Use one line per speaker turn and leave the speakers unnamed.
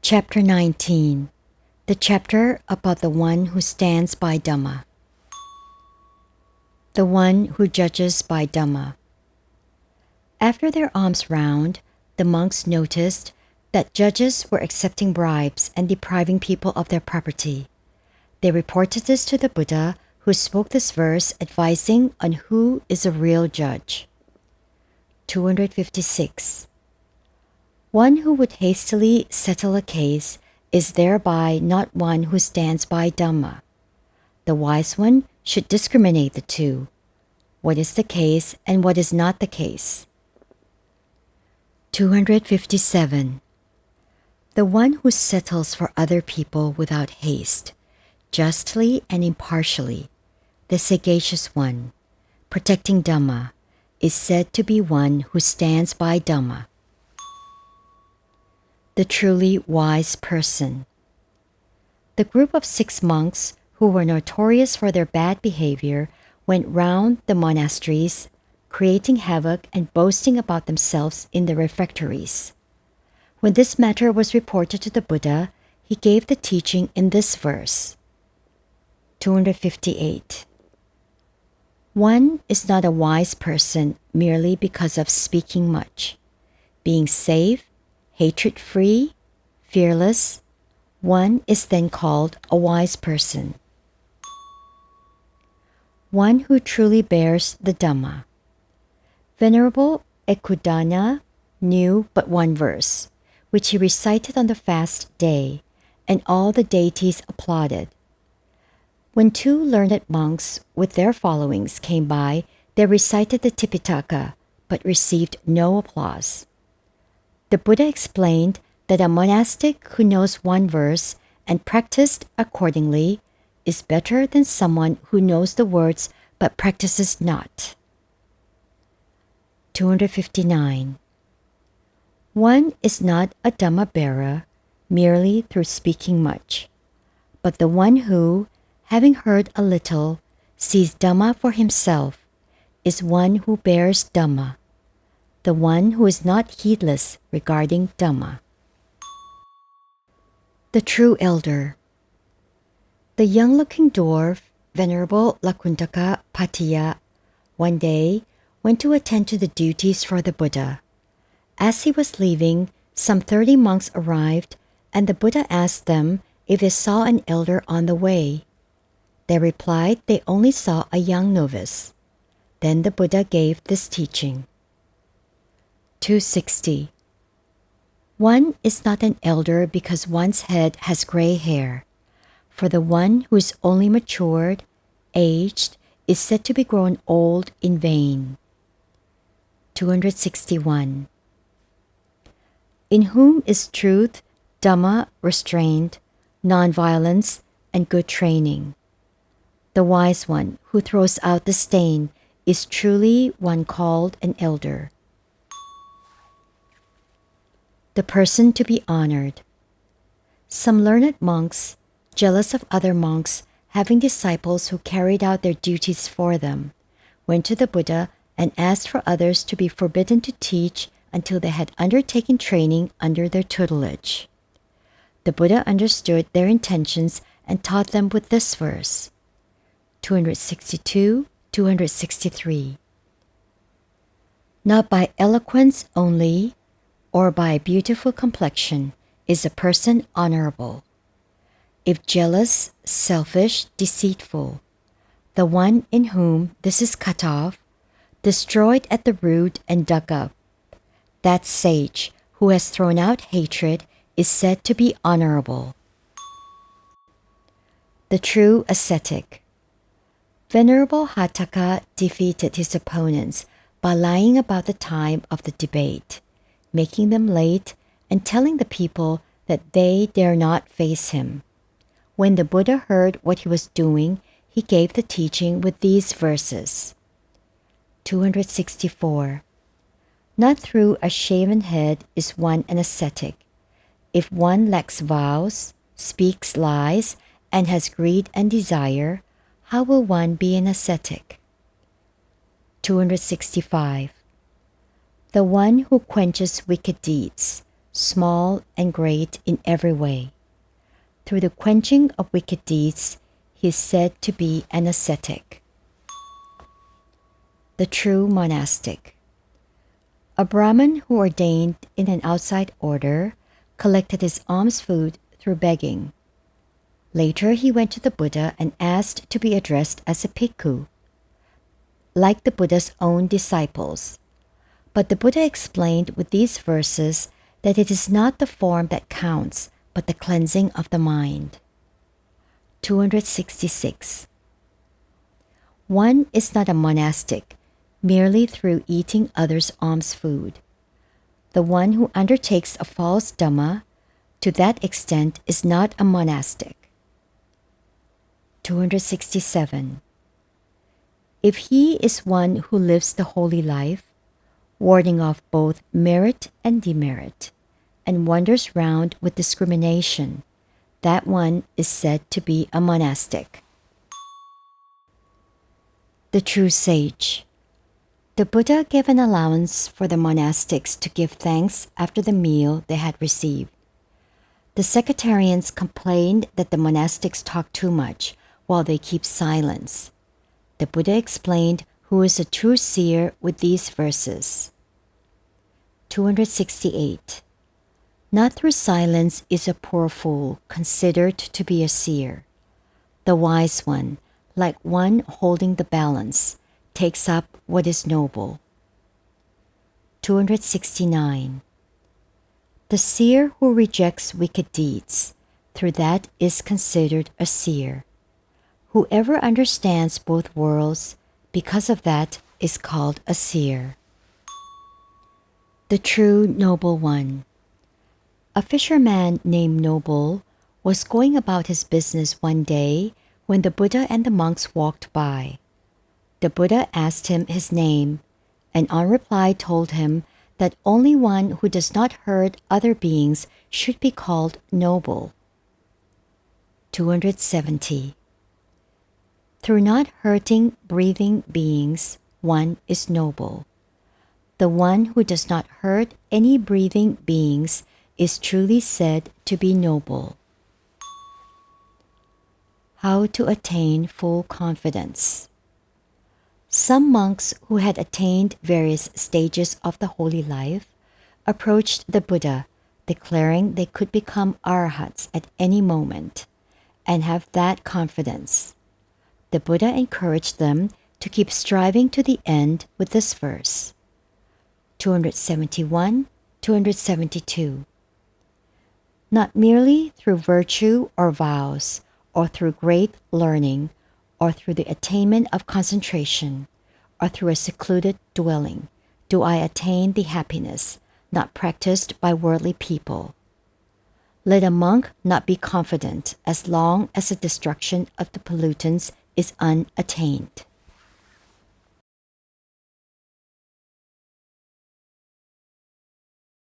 Chapter 19. The chapter about the one who stands by Dhamma. The one who judges by Dhamma. After their alms round, the monks noticed that judges were accepting bribes and depriving people of their property. They reported this to the Buddha, who spoke this verse advising on who is a real judge. 256. One who would hastily settle a case is thereby not one who stands by Dhamma. The wise one should discriminate the two. What is the case and what is not the case? 257. The one who settles for other people without haste, justly and impartially, the sagacious one, protecting Dhamma, is said to be one who stands by Dhamma. The truly wise person. The group of 6 monks who were notorious for their bad behavior went round the monasteries, creating havoc and boasting about themselves in the refectories. When this matter was reported to the Buddha, he gave the teaching in this verse. 258. One is not a wise person merely because of speaking much. Being safe, hatred-free, fearless, one is then called a wise person. One who truly bears the Dhamma. Venerable Ekudana knew but one verse, which he recited on the fast day, and all the deities applauded. When 2 learned monks with their followings came by, they recited the Tipitaka, but received no applause. The Buddha explained that a monastic who knows one verse and practiced accordingly is better than someone who knows the words but practices not. 259. One is not a Dhamma bearer merely through speaking much, but the one who, having heard a little, sees Dhamma for himself, is one who bears Dhamma, the one who is not heedless regarding Dhamma. The true elder. The young-looking dwarf, Venerable Lakuntaka Patiya, one day went to attend to the duties for the Buddha. As he was leaving, some 30 monks arrived, and the Buddha asked them if they saw an elder on the way. They replied they only saw a young novice. Then the Buddha gave this teaching. 260. One is not an elder because one's head has gray hair, for the one who is only matured, aged, is said to be grown old in vain. 261. In whom is truth, Dhamma, restraint, non-violence, and good training. The wise one who throws out the stain is truly one called an elder. The person to be honored. Some learned monks, jealous of other monks having disciples who carried out their duties for them, went to the Buddha and asked for others to be forbidden to teach until they had undertaken training under their tutelage. The Buddha understood their intentions and taught them with this verse. 262, 263. Not by eloquence only, or by a beautiful complexion, is a person honorable. If jealous, selfish, deceitful, the one in whom this is cut off, destroyed at the root and dug up, that sage who has thrown out hatred is said to be honorable. The true ascetic. Venerable Hataka defeated his opponents by lying about the time of the debate, making them late and telling the people that they dare not face him. When the Buddha heard what he was doing, he gave the teaching with these verses. 264. Not through a shaven head is one an ascetic. If one lacks vows, speaks lies, and has greed and desire, how will one be an ascetic? 265. The one who quenches wicked deeds, small and great in every way. Through the quenching of wicked deeds, he is said to be an ascetic. The true monastic. A Brahmin who ordained in an outside order collected his alms food through begging. Later, he went to the Buddha and asked to be addressed as a Bhikkhu, like the Buddha's own disciples. But the Buddha explained with these verses that it is not the form that counts, but the cleansing of the mind. 266. One is not a monastic merely through eating others' alms food. The one who undertakes a false Dhamma to that extent is not a monastic. 267. If he is one who lives the holy life, warding off both merit and demerit, and wanders round with discrimination, that one is said to be a monastic. The true sage. The Buddha gave an allowance for the monastics to give thanks after the meal they had received. The sectarians complained that the monastics talk too much while they keep silence. The Buddha explained who is a true seer with these verses. 268. Not through silence is a poor fool considered to be a seer. The wise one, like one holding the balance, takes up what is noble. 269. The seer who rejects wicked deeds, through that is considered a seer. Whoever understands both worlds, because of that, is called a seer. The true noble one. A fisherman named Noble was going about his business one day when the Buddha and the monks walked by. The Buddha asked him his name, and on reply told him that only one who does not hurt other beings should be called noble. 270. Through not hurting breathing beings, one is noble. The one who does not hurt any breathing beings is truly said to be noble. How to attain full confidence. Some monks who had attained various stages of the holy life approached the Buddha, declaring they could become arhats at any moment and have that confidence. The Buddha encouraged them to keep striving to the end with this verse. 271, 272. Not merely through virtue or vows, or through great learning, or through the attainment of concentration, or through a secluded dwelling, do I attain the happiness not practiced by worldly people. Let a monk not be confident as long as the destruction of the pollutants is unattained.